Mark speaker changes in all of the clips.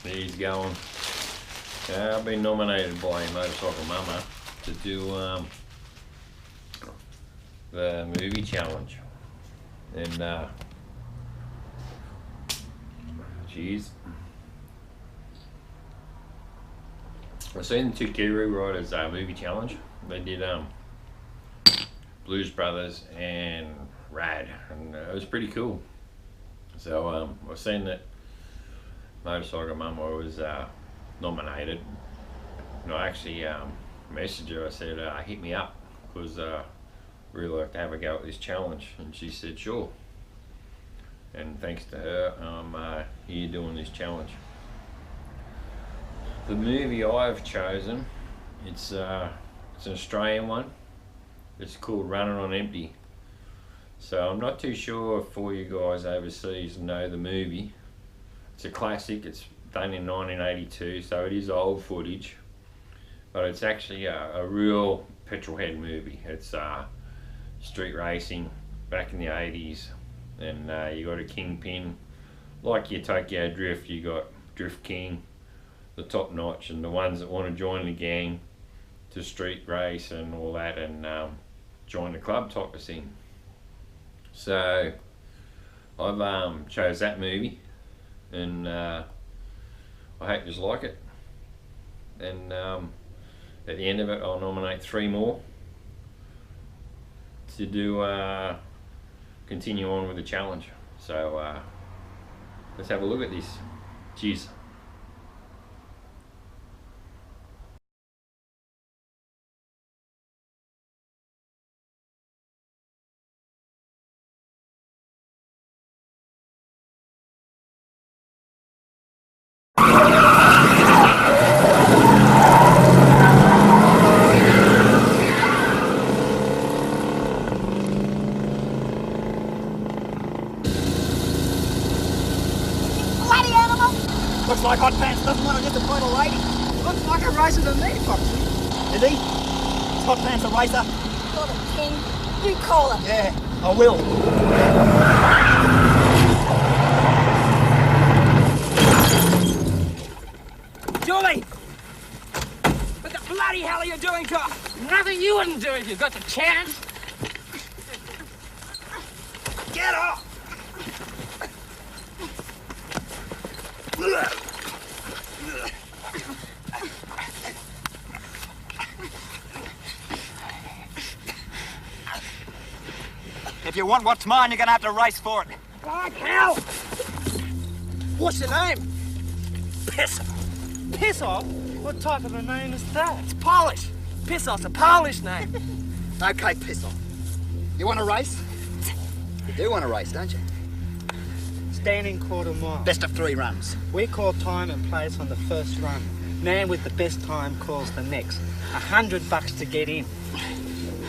Speaker 1: He's going. I've been nominated by Motocycle Momma to do the movie challenge, and geez, I've seen the two Kiwi Riders movie challenge. They did Blues Brothers and Rad, and it was pretty cool. So I've seen that Motocycle Momma was nominated. And I actually messaged her. I said, hit me up, because really like to have a go at this challenge. And she said, sure. And thanks to her, I'm here doing this challenge. The movie I've chosen, it's an Australian one. It's called Running on Empty. So I'm not too sure if all you guys overseas know the movie. It's a classic. It's done in 1982, so it is old footage, but it's actually a real Petrolhead movie. It's street racing back in the 80s, and you got a kingpin like your Tokyo Drift. You got Drift King, the top notch, and the ones that want to join the gang to street race and all that, and join the club type of thing. So I've chose that movie, and I hope you like it. And at the end of it, I'll nominate 3 more to do continue on with the challenge. So let's have a look at this. Cheers.
Speaker 2: Looks like Hot Pants doesn't want to disappoint a lady.
Speaker 3: Looks like a racer to me, Foxy.
Speaker 2: Is he? Is Hot Pants a racer?
Speaker 4: Call him King. You call him.
Speaker 2: Yeah, I will.
Speaker 3: Julie! What the bloody hell are you doing to her? Nothing you wouldn't do if you got the chance. Get off!
Speaker 2: If you want what's mine, you're gonna have to race for it.
Speaker 3: Like hell! What's your name? Piss off. Piss off? What type of a name is that? It's Polish. Piss off's a Polish name.
Speaker 2: Okay, piss off. You want to race? You do want to race, don't you?
Speaker 5: Standing quarter mile.
Speaker 2: Best of 3 runs.
Speaker 5: We call time and place on the first run. Man with the best time calls the next. $100 to get in.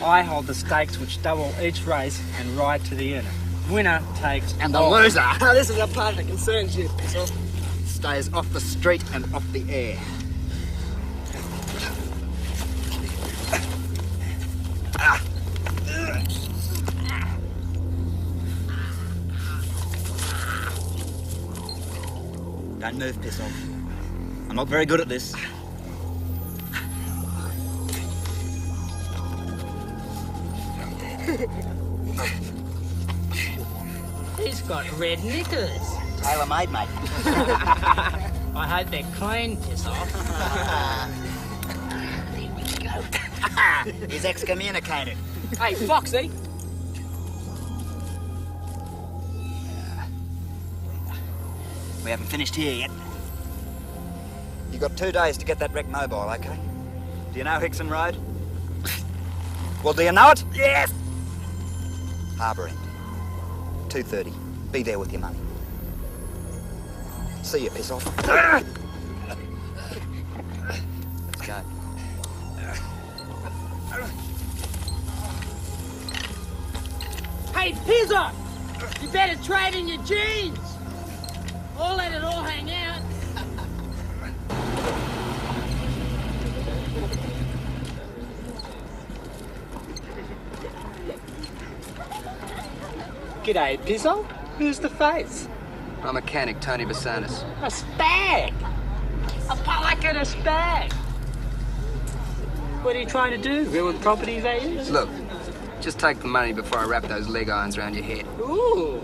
Speaker 5: I hold the stakes which double each race and ride to the end. Winner takes
Speaker 2: And the
Speaker 5: all.
Speaker 2: loser
Speaker 3: This is a part that concerns you, piss off.
Speaker 2: stays off the street and off the air. Don't move, piss off. I'm not very good at this.
Speaker 3: He's got red knickers.
Speaker 2: Tailor-made, mate.
Speaker 3: I hope they're clean, piss off.
Speaker 2: He's excommunicated.
Speaker 3: Hey, Foxy.
Speaker 2: We haven't finished here yet. You got 2 days to get that wreck mobile, okay? Do you know Hickson Road? Well, do you know it?
Speaker 3: Yes!
Speaker 2: Harbour End. 2:30. Be there with your money. See you, piss off. Let's go.
Speaker 3: Hey, piss off! You better trade in your jeans! Or let it all hang out.
Speaker 5: G'day, Pizzo. Who's the face?
Speaker 6: My mechanic, Tony Basanis.
Speaker 5: A stag! A pollock and a stag! What are you trying to do? Ruin property values?
Speaker 6: Look, just take the money before I wrap those leg irons around your head.
Speaker 5: Ooh!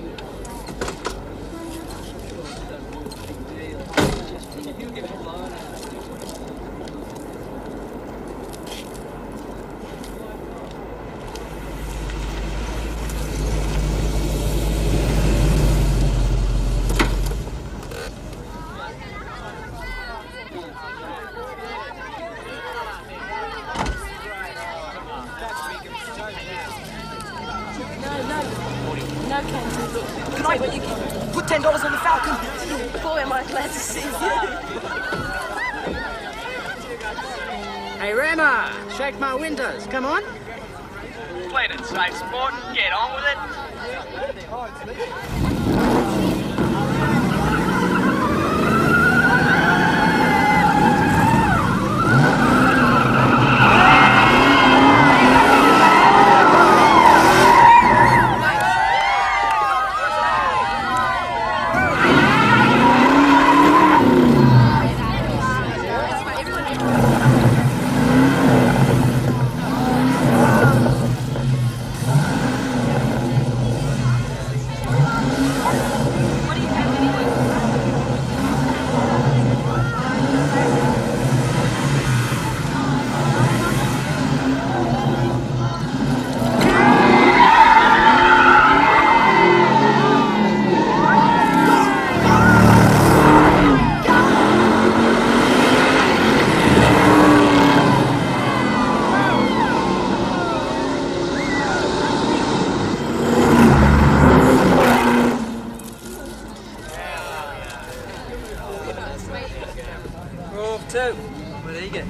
Speaker 4: No, Kenton, look.
Speaker 3: Can I
Speaker 4: What you can.
Speaker 3: put $10 on the Falcon?
Speaker 4: Boy, am I glad to see you.
Speaker 5: Hey, Rama, shake my windows. Come on.
Speaker 3: Played it safe, sport. Get on with it.
Speaker 5: We're off too. What do you get?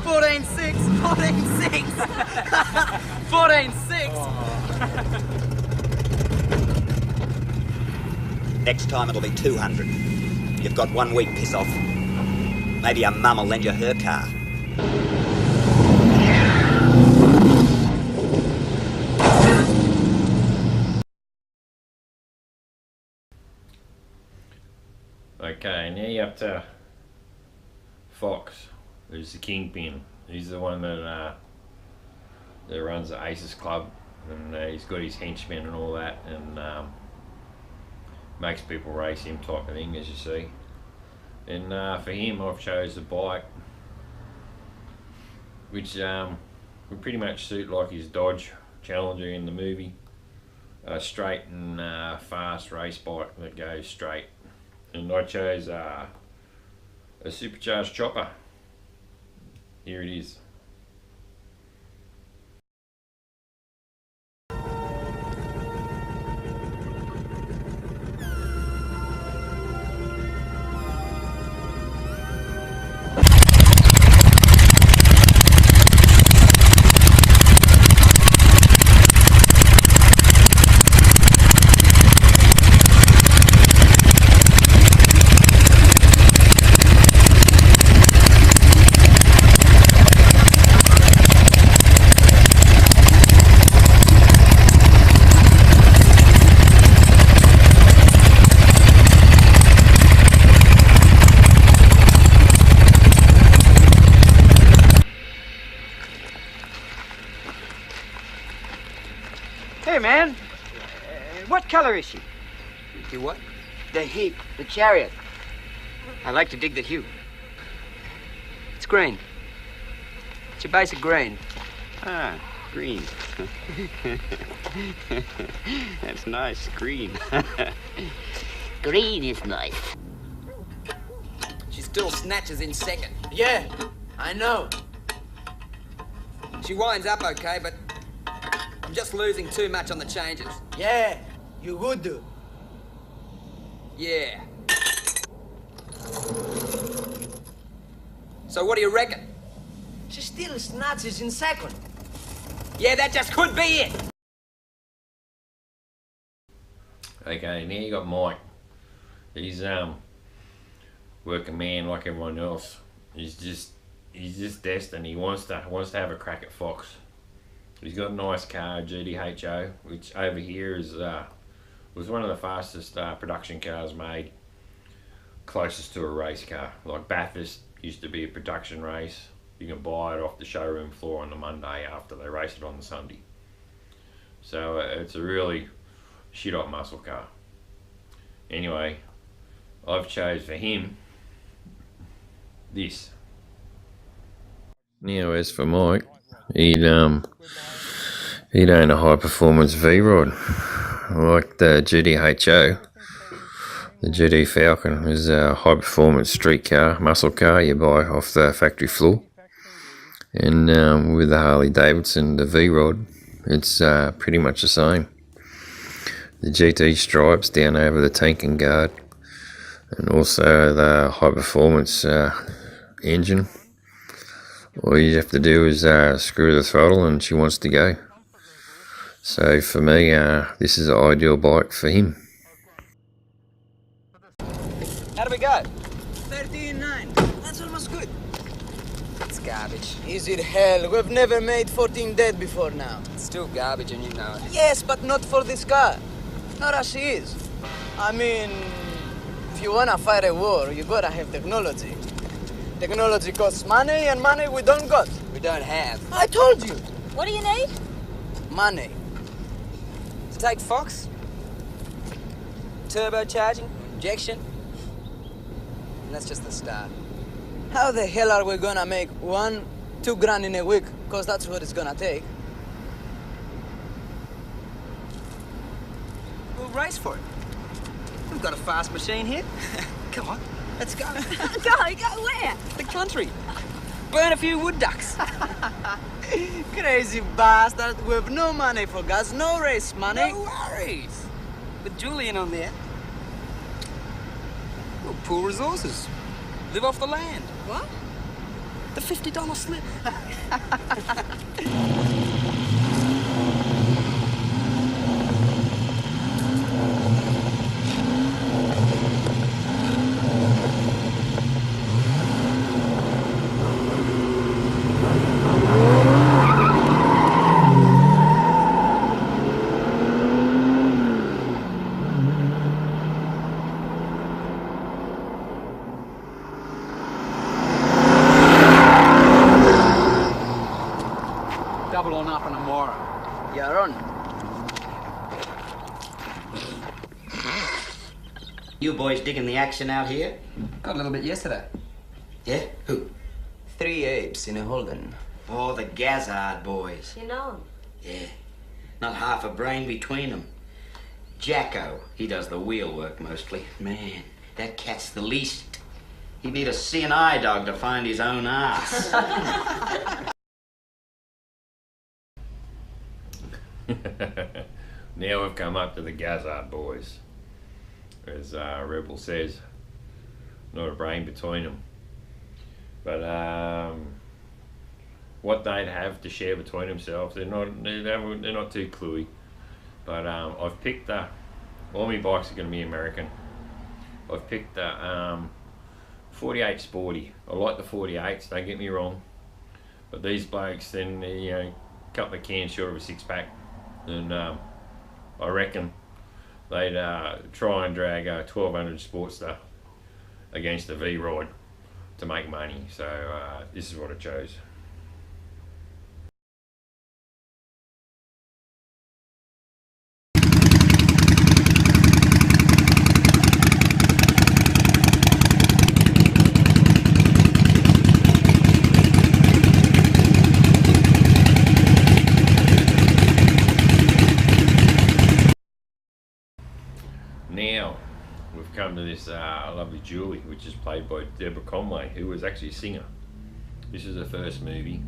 Speaker 5: 14-6. 14-6. 14-6.
Speaker 2: Next time it'll be 200. You've got 1 week, piss off. Maybe your mum will lend you her car.
Speaker 1: Okay, now you're up to Fox, who's the kingpin. He's the one that runs the Aces Club, and he's got his henchmen and all that, and makes people race him type of thing, as you see. And for him, I've chose the bike, which would pretty much suit like his Dodge Challenger in the movie. A straight and fast race bike that goes straight. And I chose a supercharged chopper. Here it is.
Speaker 3: Hey, man. What color is she?
Speaker 6: You what?
Speaker 3: The heap, the chariot.
Speaker 6: I like to dig the hue. It's green. It's your basic green.
Speaker 7: Ah, green. That's nice, green.
Speaker 8: Green is nice.
Speaker 6: She still snatches in second.
Speaker 3: Yeah, I know.
Speaker 6: She winds up okay, but I'm just losing too much on the changes.
Speaker 3: Yeah, you would do.
Speaker 6: Yeah. So what do you reckon?
Speaker 3: She still snatches in second.
Speaker 6: Yeah, that just could be it.
Speaker 1: Okay, now you got Mike. He's working man like everyone else. He's just destined. He wants to have a crack at Fox. He's got a nice car, GDHO, which over here is It was one of the fastest production cars made, closest to a race car. Like Bathurst used to be a production race. You can buy it off the showroom floor on the Monday after they race it on the Sunday. So it's a really shit hot muscle car. Anyway, I've chose for him this. Now as for Mike, he'd own a high performance V-Rod like the GDHO. The GD Falcon is a high performance street car, muscle car you buy off the factory floor. And with the Harley Davidson, the V-Rod, it's pretty much the same. The GT stripes down over the tank and guard, and also the high performance engine. All you have to do is screw the throttle and she wants to go. So for me, this is an ideal bike for him.
Speaker 2: How do we go?
Speaker 3: 13.9. That's almost good.
Speaker 6: It's garbage.
Speaker 3: Is it hell? We've never made 14 dead before now.
Speaker 6: It's still garbage and you know it.
Speaker 3: Yes, but not for this car. Not as she is. I mean, if you wanna fight a war, you gotta have technology. Technology costs money, and money we don't got.
Speaker 6: We don't have.
Speaker 3: I told you.
Speaker 4: What do you need?
Speaker 3: Money.
Speaker 6: To take Fox? Turbocharging? Injection? And that's just the start.
Speaker 3: How the hell are we gonna make 1-2 grand in a week? Cause that's what it's gonna take.
Speaker 6: We'll race for it. We've got a fast machine here. Come on, let's go.
Speaker 4: Go where?
Speaker 6: The country. Burn a few wood ducks.
Speaker 3: Crazy bastard. We've no money for gas, no race money.
Speaker 6: No worries. With Julian on there, we'll pool resources. Live off the land.
Speaker 4: What?
Speaker 6: The $50 slip.
Speaker 3: Double on up and tomorrow. You're on.
Speaker 2: You boys digging the action out here?
Speaker 6: Got a little bit yesterday.
Speaker 2: Yeah? Who?
Speaker 6: 3 apes in a Holden.
Speaker 2: Oh, the Gazzard boys.
Speaker 4: You know him.
Speaker 2: Yeah. Not half a brain between them. Jacko, he does the wheel work mostly. Man, that cat's the least. He'd need a CNI dog to find his own ass.
Speaker 1: Now we've come up to the Gazzard boys. As Rebel says, not a brain between them. But what they'd have to share between themselves, they're not too cluey. But I've picked all my bikes are going to be American. I've picked the 48 Sporty. I like the 48s, don't get me wrong. But these blokes, then a couple of cans short of a 6-pack. And I reckon they'd try and drag a 1200 Sportster against a V-Rod to make money. So this is what I chose. Now we've come to this lovely Julie, which is played by Deborah Conway, who was actually a singer. This is her first movie.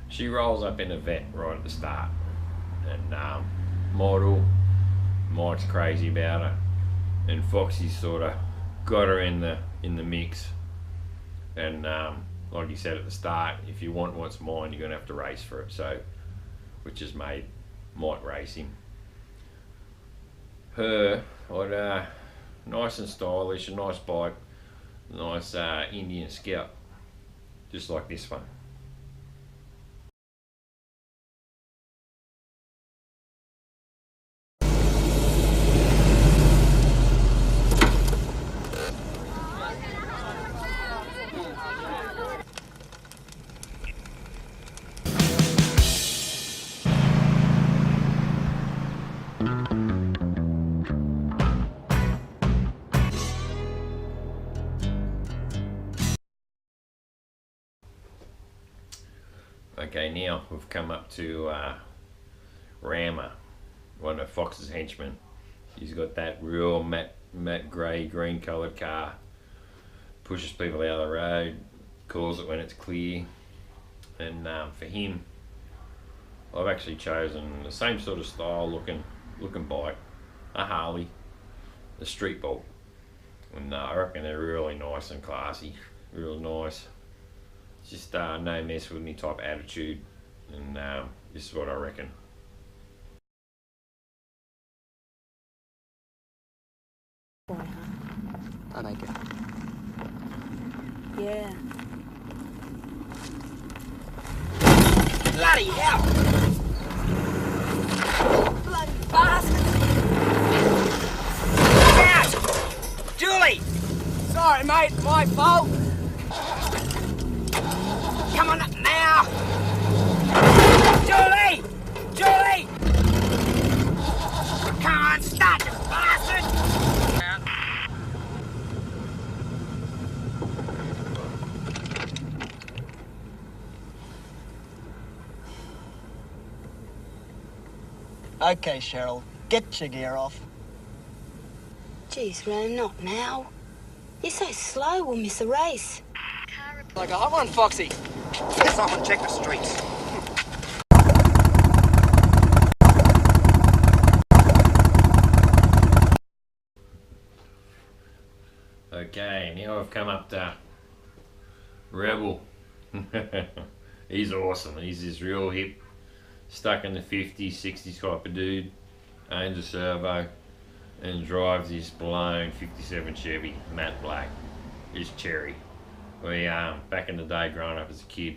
Speaker 1: She rolls up in a vet right at the start, and model, Mike's crazy about her, and Foxy's sort of got her in the mix. And like he said at the start, if you want what's mine, you're gonna have to race for it. So, which has made Mike race him. Her, nice and stylish, a nice bike, nice Indian Scout, just like this one. Okay, now we've come up to Rammer, one of Fox's henchmen. He's got that real matte grey, green coloured car. Pushes people out of the road, calls it when it's clear. And for him, I've actually chosen the same sort of style looking bike, a Harley, the Street Bolt. And I reckon they're really nice and classy, real nice. Just no mess with any type of attitude, and this is what I reckon.
Speaker 6: I like it.
Speaker 4: Yeah.
Speaker 3: Bloody hell!
Speaker 4: Bloody bastard!
Speaker 3: Out! Julie! Sorry, mate, my fault. Come on up now! Julie! Julie! Come on, start, you bastard!
Speaker 5: Okay, Cheryl, get your gear off.
Speaker 4: Jeez, Ram, not now. You're so slow, we'll miss a race.
Speaker 6: Like a hot one, Foxy.
Speaker 2: Piss off and check the streets.
Speaker 1: Okay, now I've come up to Rebel. He's awesome. He's this real hip, stuck in the 50s, 60s type of dude. Owns a servo and drives this blown 57 Chevy, matte black. It's cherry. We back in the day, growing up as a kid,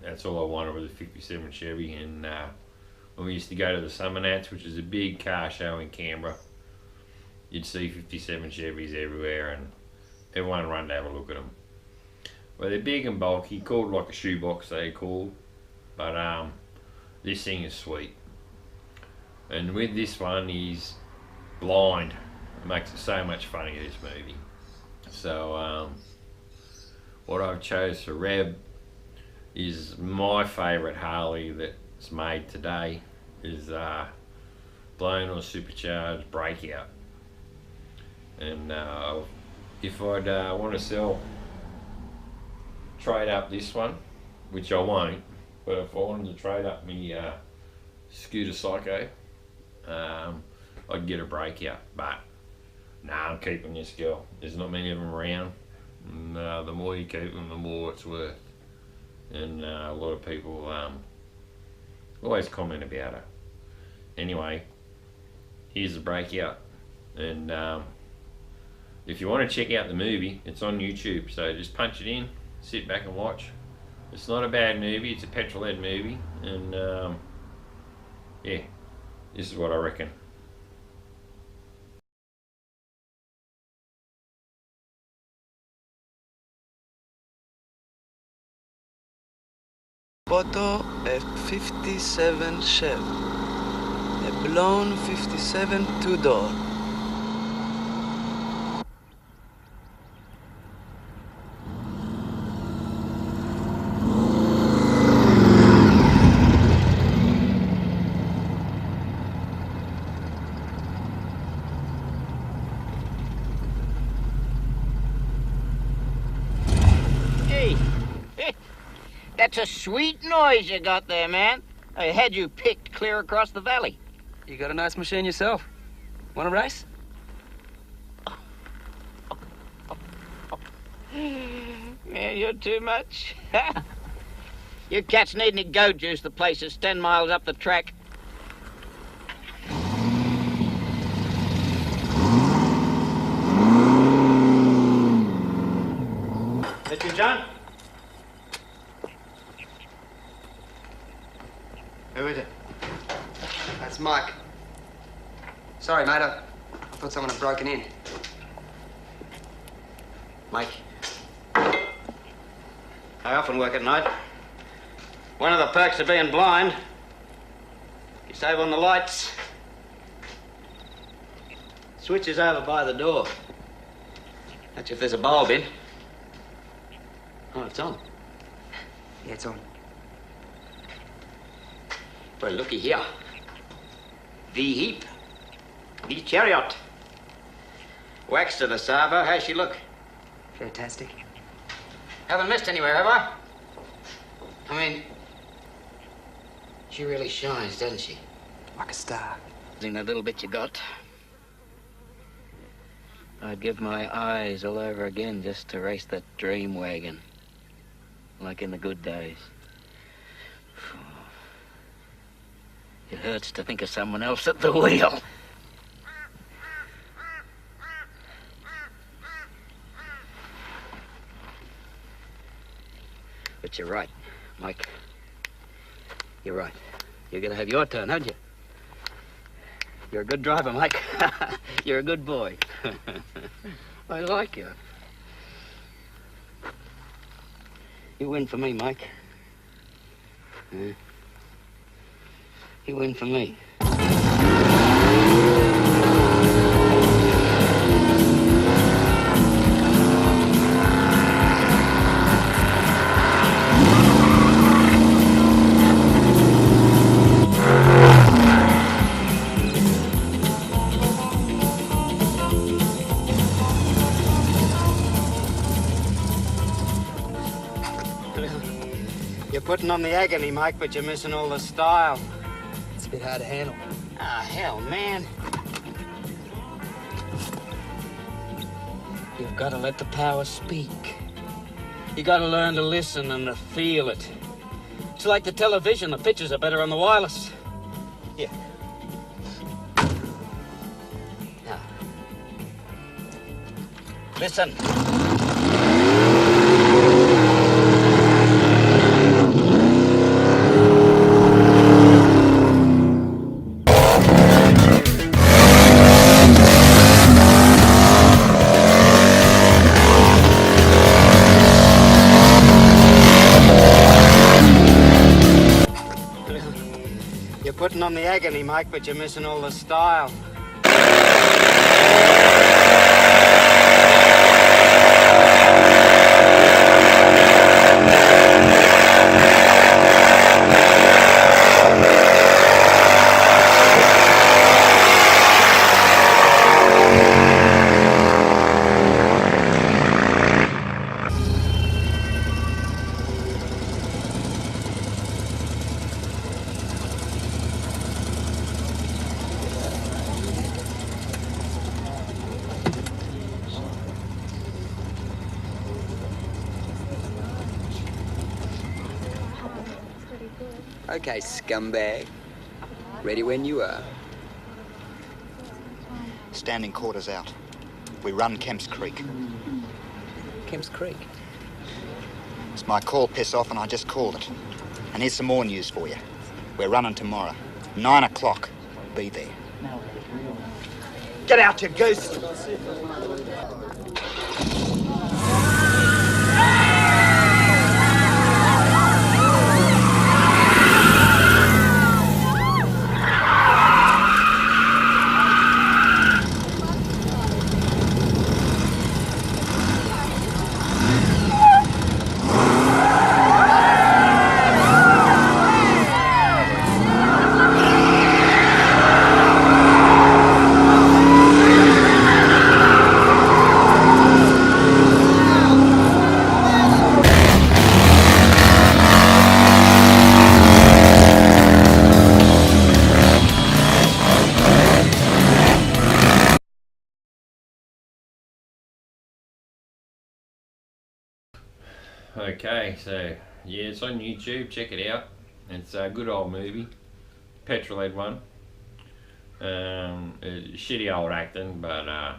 Speaker 1: that's all I wanted was a 57 Chevy. And when we used to go to the Summer Nats, which is a big car show in Canberra, you'd see 57 Chevys everywhere, and everyone run to have a look at them. Well, they're big and bulky, called like a shoebox they call, but this thing is sweet. And with this one, he's blind. It makes it so much funnier, this movie. So what I've chose for Reb is my favourite Harley that's made today, is blown or supercharged Breakout. And if I'd want to trade up this one, which I won't, but if I wanted to trade up me Scooter Psycho, I'd get a Breakout. But nah, I'm keeping this girl. There's not many of them around, and the more you keep them, the more it's worth. And a lot of people always comment about her. Anyway, here's the Breakout. And if you want to check out the movie, it's on YouTube, so just punch it in, sit back and watch. It's not a bad movie, it's a Petrolhead movie, and yeah, this is what I reckon.
Speaker 8: Photo a 57 Chev, a blown 57 two-door.
Speaker 2: That's a sweet noise you got there, man. I had you picked clear across the valley.
Speaker 6: You got a nice machine yourself. Want a race?
Speaker 2: Yeah, you're too much. You cats need any goat juice. The place is 10 miles up the track.
Speaker 5: That you, John?
Speaker 6: Who is it? That's Mike. Sorry, mate. I thought someone had broken in.
Speaker 2: Mike. I often work at night. One of the perks of being blind, you save on the lights. Switch is over by the door. That's if there's a bulb in. Oh, it's on.
Speaker 6: Yeah, it's on.
Speaker 2: Well, looky here. The heap. The chariot. Wax to the Savo. How's she look?
Speaker 6: Fantastic.
Speaker 2: Haven't missed anywhere, have I? I mean, she really shines, doesn't she?
Speaker 6: Like a star.
Speaker 2: In that little bit you got, I'd give my eyes all over again just to race that dream wagon, like in the good days. It hurts to think of someone else at the wheel. But you're right, Mike. You're right. You're gonna have your turn, aren't you? You're a good driver, Mike. You're a good boy. I like you. You win for me, Mike. You win for me. You're putting on the agony, Mike, but you're missing all the style.
Speaker 6: It's a bit hard to handle.
Speaker 2: Ah, hell, man. You've got to let the power speak. You got to learn to listen and to feel it. It's like the television. The pictures are better on the wireless. Here. Now. Listen. You're putting on the agony, Mike, but you're missing all the style.
Speaker 6: Okay, scumbag. Ready when you are.
Speaker 9: Standing quarters out. We run Kemp's Creek.
Speaker 6: Kemp's Creek.
Speaker 9: It's my call, piss off, and I just called it. And here's some more news for you. We're running tomorrow. 9 o'clock. Be there. Get out, you goose!
Speaker 1: Okay, so yeah, it's on YouTube. Check it out. It's a good old movie, Petrolhead one. Shitty old acting, but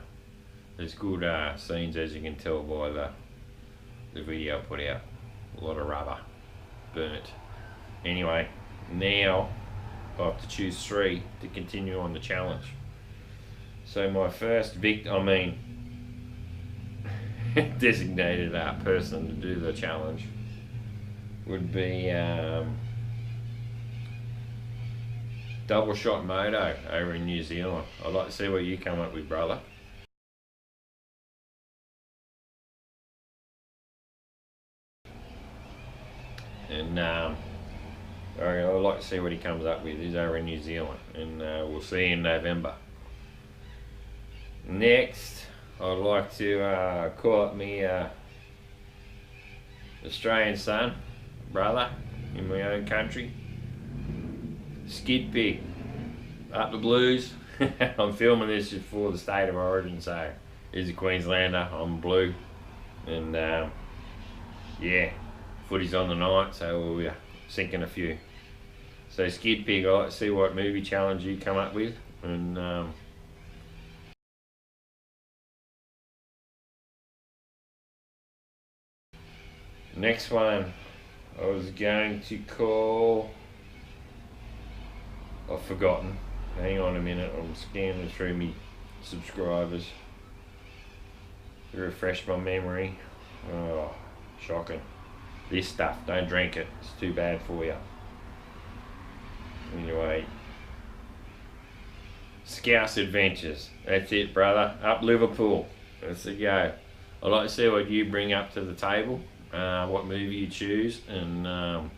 Speaker 1: there's good scenes, as you can tell by the video put out. A lot of rubber burnt. Anyway, now I have to choose 3 to continue on the challenge. So my first designated person to do the challenge would be Double Shot Moto over in New Zealand. I'd like to see what you come up with, brother. And I'd like to see what he comes up with. He's over in New Zealand, and we'll see in November. Next, I'd like to call up me Australian son, brother, in my own country. Skid Pig, up the blues. I'm filming this for the state of origin, so he's a Queenslander, I'm blue, and yeah, footy's on the night, so we're sinking a few. So Skid Pig, I'd like to see what movie challenge you come up with, and next one I was going to call, I've forgotten. Hang on a minute, I'm scanning through me subscribers to refresh my memory. Oh, shocking. This stuff, don't drink it, it's too bad for you. Anyway, Scouse Adventures, that's it, brother. Up Liverpool, let's go. I'd like to see what you bring up to the table, what movie you choose, and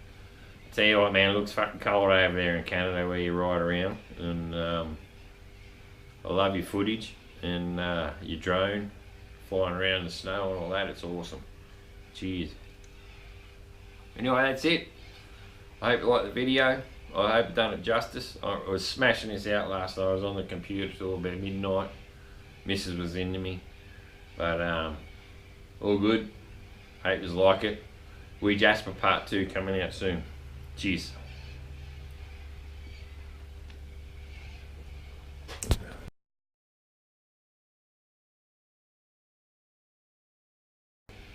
Speaker 1: tell you what, man, it looks fucking cold over there in Canada where you ride around, and I love your footage and your drone flying around in the snow and all that. It's awesome. Cheers. Anyway, that's it. I hope you liked the video. I hope I've done it justice. I was smashing this out last night. I was on the computer till about midnight. Mrs. was into me, but all good. Hope you like it. We Jasper Part 2 coming out soon. Cheers.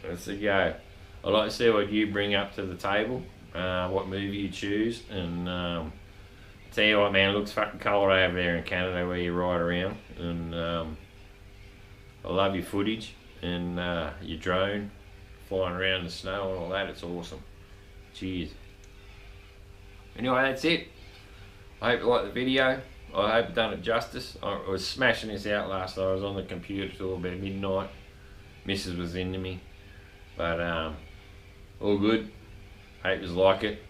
Speaker 1: Let's go. I'd like to see what you bring up to the table, what movie you choose, and tell you what, man, it looks fucking cold over there in Canada where you ride around, and I love your footage and your drone flying around in the snow and all that. It's awesome. Cheers. Anyway, that's it. I hope you liked the video. I hope I've done it justice. I was smashing this out last night. I was on the computer till about midnight. Mrs. was into me, but all good. Hope you like it.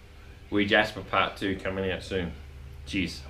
Speaker 1: We Jasper Part 2 coming out soon. Cheers.